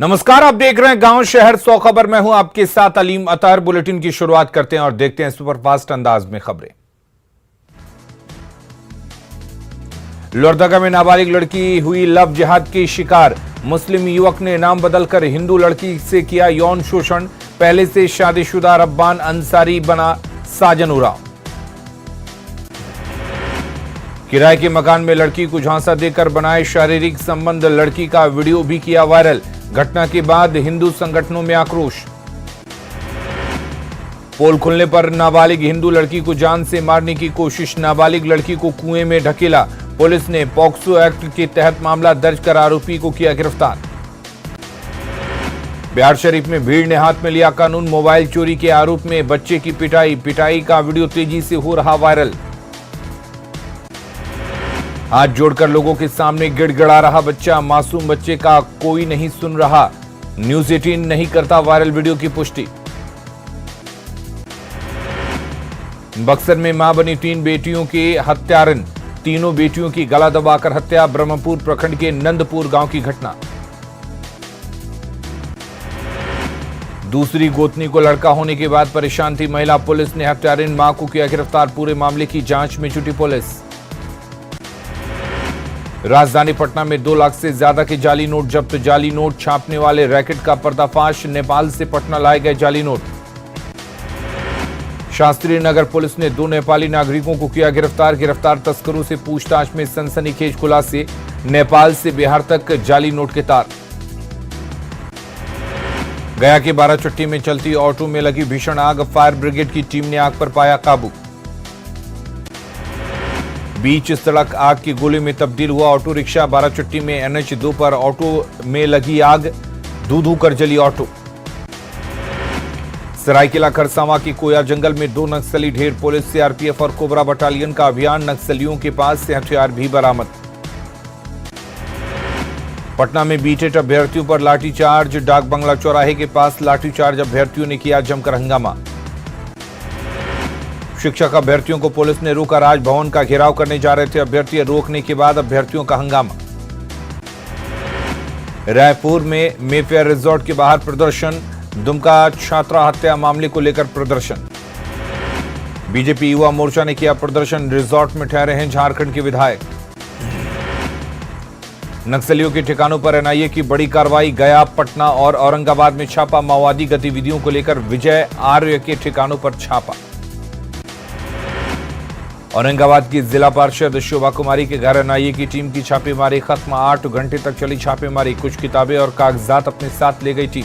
नमस्कार, आप देख रहे हैं गांव शहर 100 खबर। मैं हूं आपके साथ अलीम अतहर। बुलेटिन की शुरुआत करते हैं और देखते हैं सुपरफास्ट अंदाज में खबरें। लोहरदगा में नाबालिग लड़की हुई लव जिहाद की शिकार। मुस्लिम युवक ने नाम बदलकर हिंदू लड़की से किया यौन शोषण। पहले से शादीशुदा रब्बान अंसारी बना साजन उरांव। किराए के मकान में लड़की को झांसा देकर बनाए शारीरिक संबंध। लड़की का वीडियो भी किया वायरल। घटना के बाद हिंदू संगठनों में आक्रोश। पोल खुलने पर नाबालिग हिंदू लड़की को जान से मारने की कोशिश। नाबालिग लड़की को कुएं में ढकेला। पुलिस ने पॉक्सो एक्ट के तहत मामला दर्ज कर आरोपी को किया गिरफ्तार। बिहार शरीफ में भीड़ ने हाथ में लिया कानून। मोबाइल चोरी के आरोप में बच्चे की पिटाई का वीडियो तेजी से हो रहा वायरल। हाथ जोड़कर लोगों के सामने गिड़गिड़ा रहा बच्चा। मासूम बच्चे का कोई नहीं सुन रहा। न्यूज 18 नहीं करता वायरल वीडियो की पुष्टि। बक्सर में मां बनी 3 बेटियों के हत्यारन। तीनों बेटियों की गला दबाकर हत्या। ब्रह्मपुर प्रखंड के नंदपुर गांव की घटना। दूसरी गोतनी को लड़का होने के बाद परेशान थी महिला। पुलिस ने हत्यारिन मां को किया गिरफ्तार। पूरे मामले की जांच में जुटी पुलिस। राजधानी पटना में 2 लाख से ज्यादा के जाली नोट जब्त। जाली नोट छापने वाले रैकेट का पर्दाफाश। नेपाल से पटना लाए गए जाली नोट। शास्त्री नगर पुलिस ने 2 नेपाली नागरिकों को किया गिरफ्तार। गिरफ्तार तस्करों से पूछताछ में सनसनीखेज खुलासे। नेपाल से बिहार तक जाली नोट के तार। गया के बाराचट्टी में चलती ऑटो में लगी भीषण आग। फायर ब्रिगेड की टीम ने आग पर पाया काबू। बीच सड़क आग की गोली में तब्दील हुआ ऑटो रिक्शा। बाराचट्टी में NH2 पर ऑटो में लगी आग। धू कर जली ऑटो। सरायकेला खरसावां की कोया जंगल में 2 नक्सली ढेर। पुलिस CRPF और कोबरा बटालियन का अभियान। नक्सलियों के पास से हथियार भी बरामद। पटना में बीटेट अभ्यर्थियों पर लाठीचार्ज। डाक बंगला चौराहे के पास लाठीचार्ज। अभ्यर्थियों ने किया जमकर हंगामा। शिक्षक अभ्यर्थियों को पुलिस ने रोका। राजभवन का घेराव करने जा रहे थे अभ्यर्थी। रोकने के बाद अभ्यर्थियों का हंगामा। रायपुर में मेफेयर रिजॉर्ट के बाहर प्रदर्शन। दुमका छात्रा हत्या मामले को लेकर प्रदर्शन। बीजेपी युवा मोर्चा ने किया प्रदर्शन। रिजॉर्ट में ठहरे हैं झारखंड के विधायक। नक्सलियों के ठिकानों पर NIA की बड़ी कार्रवाई। गया, पटना और औरंगाबाद में छापा। माओवादी गतिविधियों को लेकर विजय आर्य के ठिकानों पर छापा। औरंगाबाद की जिला पार्षद शोभा कुमारी के घर NIA की टीम की छापेमारी खत्म। 8 घंटे तक चली छापेमारी। कुछ किताबें और कागजात अपने साथ ले गई टीम।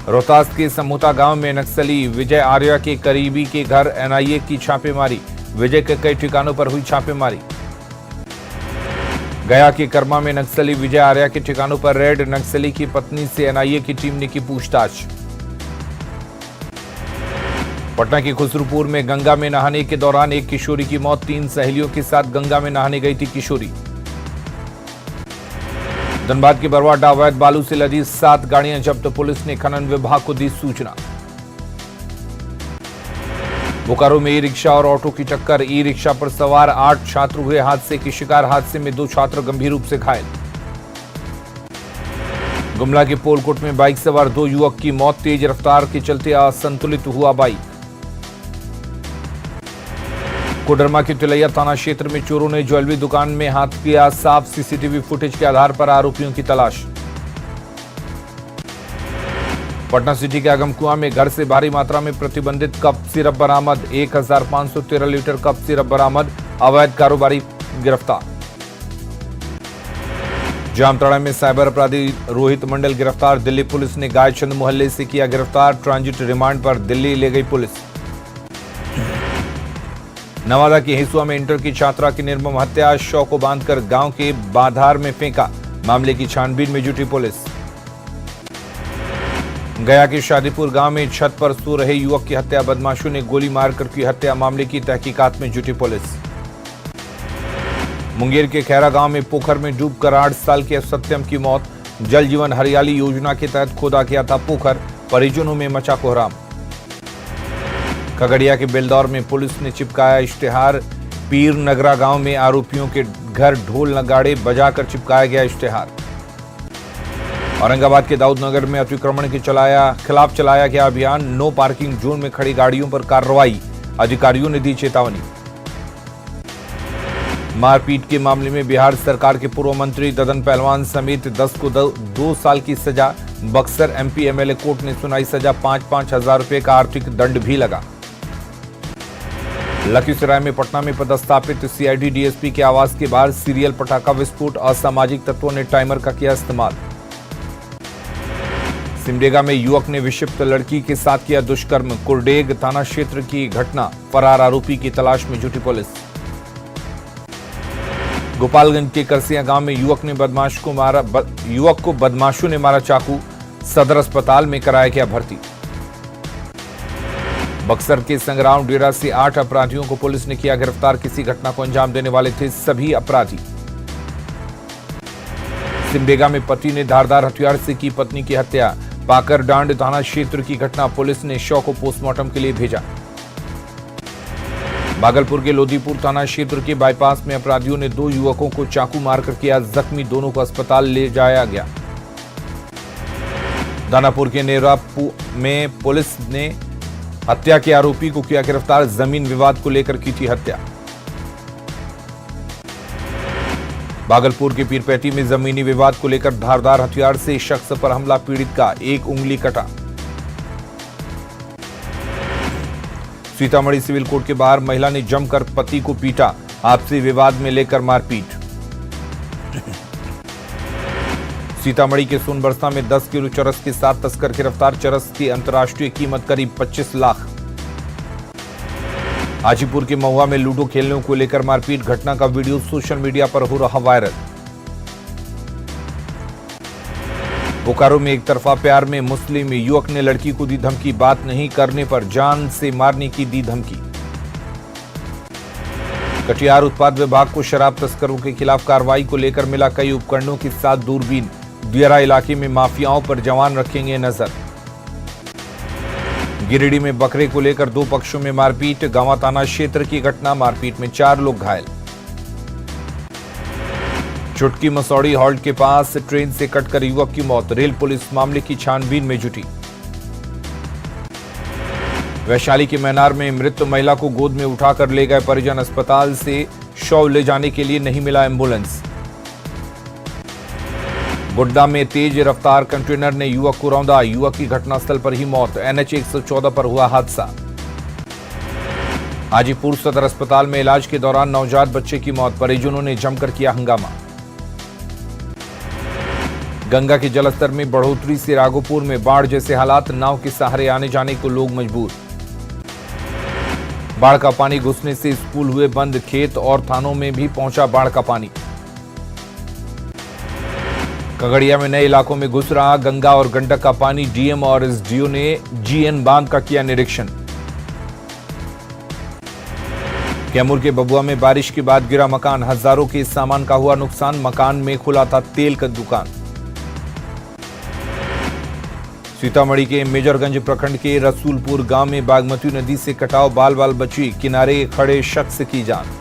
रोहतास के समूता गांव में नक्सली विजय आर्या के करीबी के घर NIA की छापेमारी। विजय के कई ठिकानों पर हुई छापेमारी। गया के कर्मा में नक्सली विजय आर्या के ठिकानों पर रेड। नक्सली की पत्नी से NIA की टीम ने की पूछताछ। पटना के खुसरूपुर में गंगा में नहाने के दौरान एक किशोरी की मौत। 3 सहेलियों के साथ गंगा में नहाने गई थी किशोरी। धनबाद के बरवाडा अवैध बालू से लदी 7 गाड़ियां जब्त। पुलिस ने खनन विभाग को दी सूचना। बोकारो में ई-रिक्शा और ऑटो की टक्कर। ई-रिक्शा पर सवार 8 छात्र हुए हादसे की शिकार। हादसे में 2 छात्र गंभीर रूप से घायल। गुमला के पोलकोट में बाइक सवार 2 युवक की मौत। तेज रफ्तार के चलते असंतुलित हुआ बाइक। कोडरमा के तिलैया थाना क्षेत्र में चोरों ने ज्वेलरी दुकान में हाथ किया साफ। CCTV फुटेज के आधार पर आरोपियों की तलाश। पटना सिटी के आगमकुआं में घर से भारी मात्रा में प्रतिबंधित कप सिरप बरामद। 1513 लीटर कप सिरप बरामद। अवैध कारोबारी गिरफ्तार। जामताड़ा में साइबर अपराधी रोहित मंडल गिरफ्तार। दिल्ली पुलिस ने गायचंद मोहल्ले से किया गिरफ्तार। ट्रांजिट रिमांड पर दिल्ली ले गई पुलिस। नवादा के हिसुआ में इंटर की छात्रा की निर्मम हत्या। शव को बांधकर गांव के बाधार में फेंका। मामले की छानबीन में जुटी पुलिस। गया के शादीपुर गांव में छत पर सो रहे युवक की हत्या। बदमाशों ने गोली मारकर की हत्या। मामले की तहकीकात में जुटी पुलिस। मुंगेर के खैरा गांव में पोखर में डूबकर 8 साल के सत्यम की मौत। जल जीवन हरियाली योजना के तहत खोदा गया था पोखर। परिजनों में मचा कोहराम। खगड़िया के बेलदौर में पुलिस ने चिपकाया इश्तेहार। पीर नगरा गांव में आरोपियों के घर ढोल नगाड़े बजाकर चिपकाया गया इश्तेहार। औरंगाबाद के दाऊद नगर में अतिक्रमण के खिलाफ चलाया गया अभियान। नो पार्किंग जोन में खड़ी गाड़ियों पर कार्रवाई, अधिकारियों ने दी चेतावनी। मारपीट के मामले में बिहार सरकार के पूर्व मंत्री ददन पहलवान समेत 10 को 2 साल की सजा। बक्सर एमपी एमएलए कोर्ट ने सुनाई सजा। 5-5 हजार रुपए का आर्थिक दंड भी लगा। लखीसराय में पटना में पदस्थापित सीआईडी डीएसपी के आवास के बाहर सीरियल पटाखा विस्फोट, असामाजिक तत्वों ने टाइमर का किया इस्तेमाल। सिमडेगा में युवक ने विक्षिप्त लड़की के साथ किया दुष्कर्म। कुरडेग थाना क्षेत्र की घटना, फरार आरोपी की तलाश में जुटी पुलिस। गोपालगंज के करसिया गांव में युवक को बदमाशों ने मारा चाकू। सदर अस्पताल में कराया गया भर्ती। बक्सर के संग्राम डेरा से 8 अपराधियों को पुलिस ने किया गिरफ्तार। किसी घटना को अंजाम देने वाले थे सभी अपराधी। सिमडेगा में पति ने धारदार हथियार से की पत्नी की हत्या। पाकरडांड थाना क्षेत्र की घटना, पुलिस ने शव को पोस्टमार्टम के लिए भेजा। भागलपुर के लोदीपुर थाना क्षेत्र के बाईपास में अपराधियों ने 2 युवकों को चाकू मारकर किया जख्मी। दोनों को अस्पताल ले जाया गया। दानापुर के नेरापू में पुलिस ने हत्या के आरोपी को किया गिरफ्तार। जमीन विवाद को लेकर की थी हत्या। भागलपुर के पीरपैती में जमीनी विवाद को लेकर धारदार हथियार से शख्स पर हमला, पीड़ित का 1 उंगली कटा। सीतामढ़ी सिविल कोर्ट के बाहर महिला ने जमकर पति को पीटा। आपसी विवाद में लेकर मारपीट। सीतामढ़ी के सोनबरसा में 10 किलो चरस के साथ तस्कर गिरफ्तार। चरस की अंतर्राष्ट्रीय कीमत करीब 25 लाख। हाजीपुर के महुआ में लूडो खेलने को लेकर मारपीट, घटना का वीडियो सोशल मीडिया पर हो रहा वायरल। बोकारो में एक तरफा प्यार में मुस्लिम युवक ने लड़की को दी धमकी। बात नहीं करने पर जान से मारने की दी धमकी। कटिहार उत्पाद विभाग को शराब तस्करों के खिलाफ कार्रवाई को लेकर मिला कई उपकरणों के साथ दूरबीन। दियारा इलाके में माफियाओं पर जवान रखेंगे नजर। गिरिडीह में बकरे को लेकर 2 पक्षों में मारपीट। गांवा थाना क्षेत्र की घटना, मारपीट में 4 लोग घायल। चुटकी मसौड़ी हॉल्ट के पास ट्रेन से कटकर युवक की मौत। रेल पुलिस मामले की छानबीन में जुटी। वैशाली के मैनार में मृत महिला को गोद में उठाकर ले गए परिजन। अस्पताल से शव ले जाने के लिए नहीं मिला एम्बुलेंस। गोड्डा में तेज रफ्तार कंटेनर ने युवक को रौंदा। युवक की घटनास्थल पर ही मौत। एनएच 114 पर हुआ हादसा। हाजीपुर सदर अस्पताल में इलाज के दौरान नवजात बच्चे की मौत। परिजनों ने जमकर किया हंगामा। गंगा के जलस्तर में बढ़ोतरी से राघोपुर में बाढ़ जैसे हालात। नाव के सहारे आने जाने को लोग मजबूर। बाढ़ का पानी घुसने से स्कूल हुए बंद। खेत और थानों में भी पहुंचा बाढ़ का पानी। खगड़िया में नए इलाकों में घुस रहा गंगा और गंडक का पानी। डीएम और एसडीओ ने जीएन बांध का किया निरीक्षण। कैमूर के बबुआ में बारिश के बाद गिरा मकान। हजारों के सामान का हुआ नुकसान। मकान में खुला था तेल का दुकान। सीतामढ़ी के मेजरगंज प्रखंड के रसूलपुर गांव में बागमती नदी से कटाव, बाल बाल बची। किनारे खड़े शख्स की जान।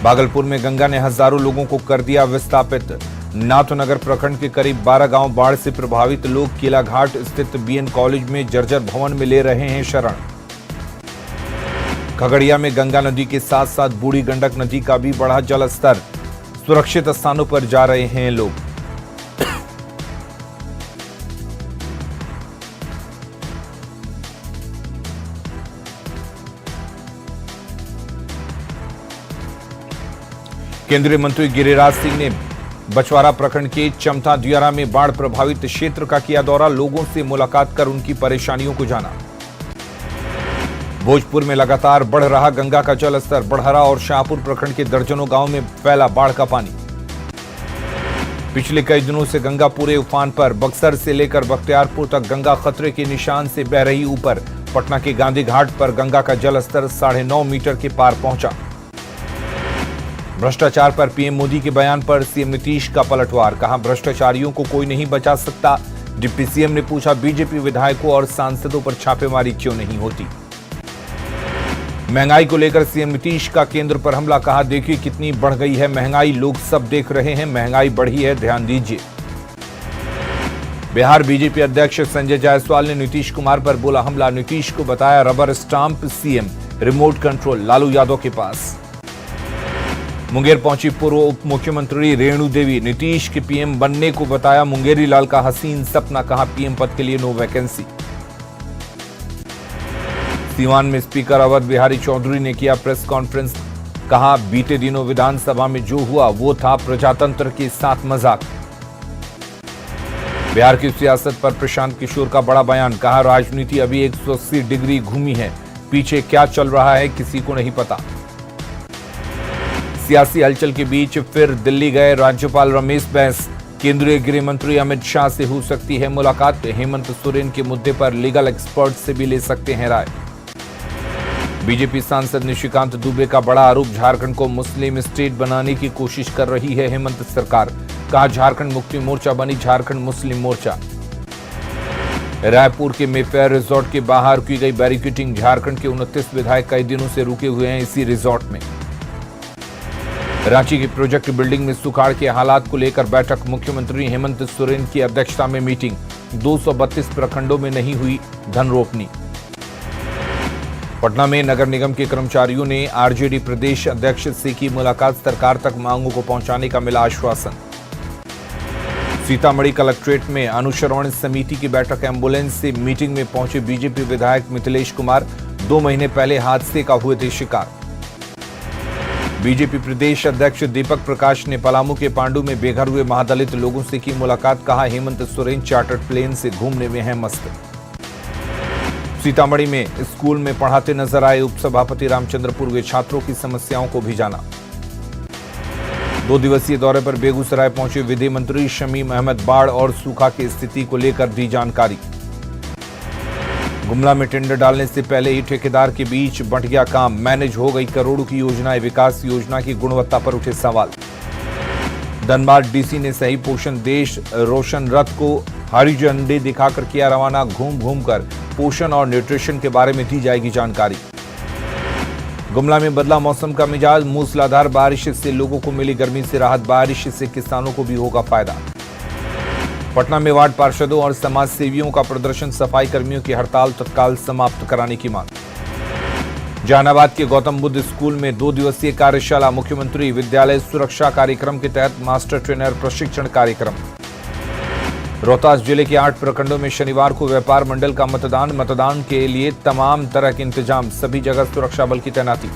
भागलपुर में गंगा ने हजारों लोगों को कर दिया विस्थापित। नाथनगर प्रखंड के करीब 12 गांव बाढ़ से प्रभावित। लोग किला घाट स्थित बीएन कॉलेज में जर्जर भवन में ले रहे हैं शरण। खगड़िया में गंगा नदी के साथ साथ बूढ़ी गंडक नदी का भी बढ़ा जलस्तर। सुरक्षित स्थानों पर जा रहे हैं लोग। केंद्रीय मंत्री गिरिराज सिंह ने बछवाड़ा प्रखंड के चमथा दियारा में बाढ़ प्रभावित क्षेत्र का किया दौरा। लोगों से मुलाकात कर उनकी परेशानियों को जाना। भोजपुर में लगातार बढ़ रहा गंगा का जलस्तर। बढ़हरा और शाहपुर प्रखंड के दर्जनों गांव में फैला बाढ़ का पानी। पिछले कई दिनों से गंगा पूरे उफान पर। बक्सर से लेकर बख्तियारपुर तक गंगा खतरे के निशान से बह रही ऊपर। पटना के गांधी घाट पर गंगा का जलस्तर 9.5 मीटर के पार पहुंचा। भ्रष्टाचार पर पीएम मोदी के बयान पर सीएम नीतीश का पलटवार। कहा, भ्रष्टाचारियों को कोई नहीं बचा सकता। डिप्टी सीएम ने पूछा, बीजेपी विधायकों और सांसदों पर छापेमारी क्यों नहीं होती। महंगाई को लेकर सीएम नीतीश का केंद्र पर हमला। कहा, देखिए कितनी बढ़ गई है महंगाई। लोग सब देख रहे हैं, महंगाई बढ़ी है, ध्यान दीजिए। बिहार बीजेपी अध्यक्ष संजय जायसवाल ने नीतीश कुमार पर बोला हमला, नीतीश को बताया rubber stamp CM, remote control Lalu Yadav के पास। मुंगेर पहुंची पूर्व उप मुख्यमंत्री रेणु देवी, नीतीश के पीएम बनने को बताया मुंगेरी लाल का हसीन सपना, कहा पीएम पद के लिए नो वैकेंसी। सीवान में स्पीकर अवध बिहारी चौधरी ने किया प्रेस कॉन्फ्रेंस, कहा बीते दिनों विधानसभा में जो हुआ वो था प्रजातंत्र के साथ मजाक। बिहार की सियासत पर प्रशांत किशोर का बड़ा बयान, कहा राजनीति अभी 180 डिग्री घूमी है, पीछे क्या चल रहा है किसी को नहीं पता। सियासी हलचल के बीच फिर दिल्ली गए राज्यपाल रमेश बैस, केंद्रीय गृह मंत्री अमित शाह से हो सकती है मुलाकात, हेमंत सोरेन के मुद्दे पर लीगल एक्सपर्ट से भी ले सकते हैं राय। बीजेपी सांसद निशिकांत दुबे का बड़ा आरोप, झारखंड को मुस्लिम स्टेट बनाने की कोशिश कर रही है हेमंत सरकार, कहा झारखंड मुक्ति मोर्चा बनी झारखंड मुस्लिम मोर्चा। रायपुर के मेफेयर रिजॉर्ट के बाहर की गई बैरिकेडिंग, झारखंड के 29 विधायक कई दिनों से रुके हुए हैं इसी रिजॉर्ट में। रांची की प्रोजेक्ट बिल्डिंग में सुखाड़ के हालात को लेकर बैठक, मुख्यमंत्री हेमंत सोरेन की अध्यक्षता में मीटिंग, 232 प्रखंडों में नहीं हुई धन रोपनी। पटना में नगर निगम के कर्मचारियों ने आरजेडी प्रदेश अध्यक्ष से की मुलाकात, सरकार तक मांगों को पहुंचाने का मिला आश्वासन। सीतामढ़ी कलेक्ट्रेट में अनुश्रवण समिति की बैठक, एम्बुलेंस से मीटिंग में पहुंचे बीजेपी विधायक मिथिलेश कुमार, 2 महीने पहले हादसे का हुए थे शिकार। बीजेपी प्रदेश अध्यक्ष दीपक प्रकाश ने पलामू के पांडु में बेघर हुए महादलित लोगों से की मुलाकात, कहा हेमंत सोरेन चार्टर्ड प्लेन से घूमने में हैं मस्त। सीतामढ़ी में स्कूल में पढ़ाते नजर आए उपसभापति रामचंद्रपुर, वे छात्रों की समस्याओं को भी जाना। 2 दिवसीय दौरे पर बेगूसराय पहुंचे विधि मंत्री शमीम अहमद, बाढ़ और सूखा की स्थिति को लेकर दी जानकारी। गुमला में टेंडर डालने से पहले ही ठेकेदार के बीच बंट गया काम, मैनेज हो गई करोड़ों की योजनाएं, विकास योजना की गुणवत्ता पर उठे सवाल। धनबाद डीसी ने सही पोषण देश रोशन रथ को हरी झंडी दिखाकर किया रवाना, घूम घूम कर पोषण और न्यूट्रिशन के बारे में दी जाएगी जानकारी। गुमला में बदला मौसम का मिजाज, मूसलाधार बारिश से लोगों को मिली गर्मी से राहत, बारिश से किसानों को भी होगा फायदा। पटना में वार्ड पार्षदों और समाज सेवियों का प्रदर्शन, सफाई कर्मियों की हड़ताल तत्काल समाप्त कराने की मांग। जहानाबाद के गौतम बुद्ध स्कूल में 2 दिवसीय कार्यशाला, मुख्यमंत्री विद्यालय सुरक्षा कार्यक्रम के तहत मास्टर ट्रेनर प्रशिक्षण कार्यक्रम। रोहतास जिले के 8 प्रखंडों में शनिवार को व्यापार मंडल का मतदान के लिए तमाम तरह के इंतजाम, सभी जगह सुरक्षा बल की तैनाती।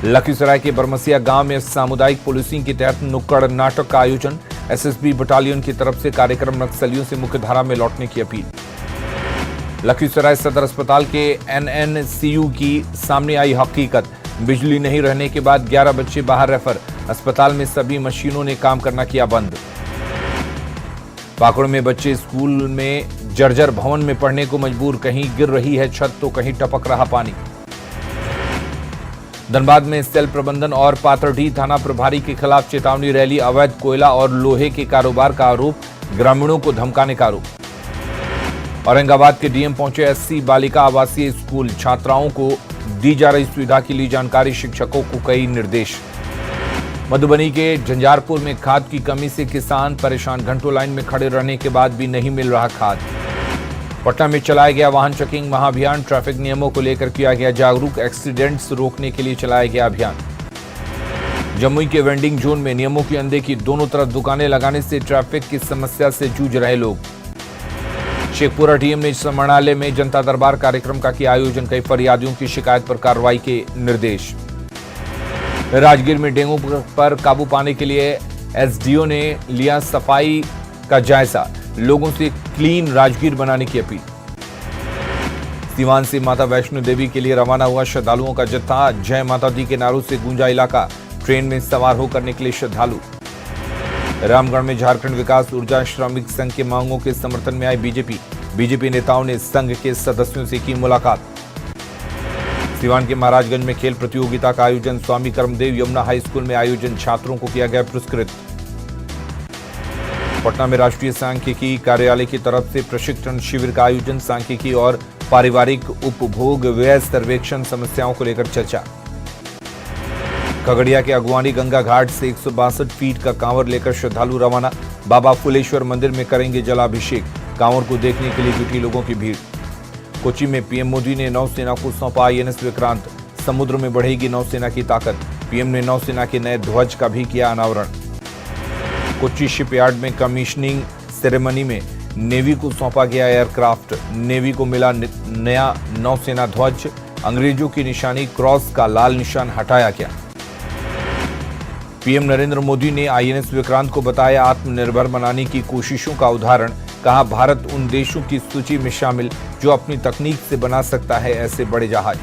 लखीसराय के बरमसिया गांव में सामुदायिक पुलिसिंग के तहत नुक्कड़ नाटक का आयोजन, एसएसबी बटालियन की तरफ से कार्यक्रम, नक्सलियों से मुख्यधारा में लौटने की अपील। लखीसराय सदर अस्पताल के एनएनसीयू की सामने आई हकीकत, बिजली नहीं रहने के बाद 11 बच्चे बाहर रेफर, अस्पताल में सभी मशीनों ने काम करना किया बंद। पाकुड़ में बच्चे स्कूल में जर्जर भवन में पढ़ने को मजबूर, कहीं गिर रही है छत तो कहीं टपक रहा पानी। धनबाद में सेल प्रबंधन और पाथरडीह थाना प्रभारी के खिलाफ चेतावनी रैली, अवैध कोयला और लोहे के कारोबार का आरोप, ग्रामीणों को धमकाने का आरोप। औरंगाबाद के डीएम पहुंचे एससी बालिका आवासीय स्कूल, छात्राओं को दी जा रही सुविधा की ली जानकारी, शिक्षकों को कई निर्देश। मधुबनी के झंझारपुर में खाद की कमी से किसान परेशान, घंटों लाइन में खड़े रहने के बाद भी नहीं मिल रहा खाद। पटना में चलाया गया वाहन चेकिंग महाअभियान, ट्रैफिक नियमों को लेकर किया गया जागरूक, एक्सीडेंट्स रोकने के लिए चलाया गया अभियान। जमुई के वेंडिंग जोन में नियमों की अनदेखी, दोनों तरफ दुकानें लगाने से ट्रैफिक की समस्या से जूझ रहे लोग। शेखपुरा डीएम ने समाहरणालय में जनता दरबार कार्यक्रम का किया आयोजन, कई फरियादियों की शिकायत पर कार्रवाई के निर्देश। राजगीर में डेंगू पर काबू पाने के लिए एसडीओ ने लिया सफाई का जायजा, लोगों से क्लीन राजगीर बनाने की अपील। सीवान से माता वैष्णो देवी के लिए रवाना हुआ श्रद्धालुओं का जत्था, जय माता दी के नारों से गूंजा इलाका, ट्रेन में सवार होकर निकले श्रद्धालु। रामगढ़ में झारखंड विकास ऊर्जा श्रमिक संघ के मांगों के समर्थन में आई बीजेपी नेताओं ने संघ के सदस्यों से की मुलाकात। सीवान के महाराजगंज में खेल प्रतियोगिता का आयोजन, स्वामी कर्मदेव यमुना हाई स्कूल में आयोजन, छात्रों को किया गया पुरस्कृत। पटना में राष्ट्रीय सांख्यिकी कार्यालय की तरफ से प्रशिक्षण शिविर का आयोजन, सांख्यिकी और पारिवारिक उपभोग व्यय सर्वेक्षण समस्याओं को लेकर चर्चा। खगड़िया के अगवानी गंगा घाट से 162 फीट का कांवर लेकर श्रद्धालु रवाना, बाबा फुलेश्वर मंदिर में करेंगे जलाभिषेक, कांवड़ को देखने के लिए जुटी लोगों की भीड़। कोच्चि में पीएम मोदी ने नौसेना को सौंपा आईएनएस विक्रांत, समुद्र में बढ़ेगी नौसेना की ताकत। पीएम ने नौसेना के नए ध्वज का भी किया अनावरण। कोच्चि शिपयार्ड में कमीशनिंग सेरेमनी में नेवी को सौंपा गया एयरक्राफ्ट, नेवी को मिला नया नौसेना ध्वज, अंग्रेजों की निशानी क्रॉस का लाल निशान हटाया गया। पीएम नरेंद्र मोदी ने आईएनएस विक्रांत को बताया आत्मनिर्भर बनाने की कोशिशों का उदाहरण, कहा भारत उन देशों की सूची में शामिल जो अपनी तकनीक से बना सकता है ऐसे बड़े जहाज।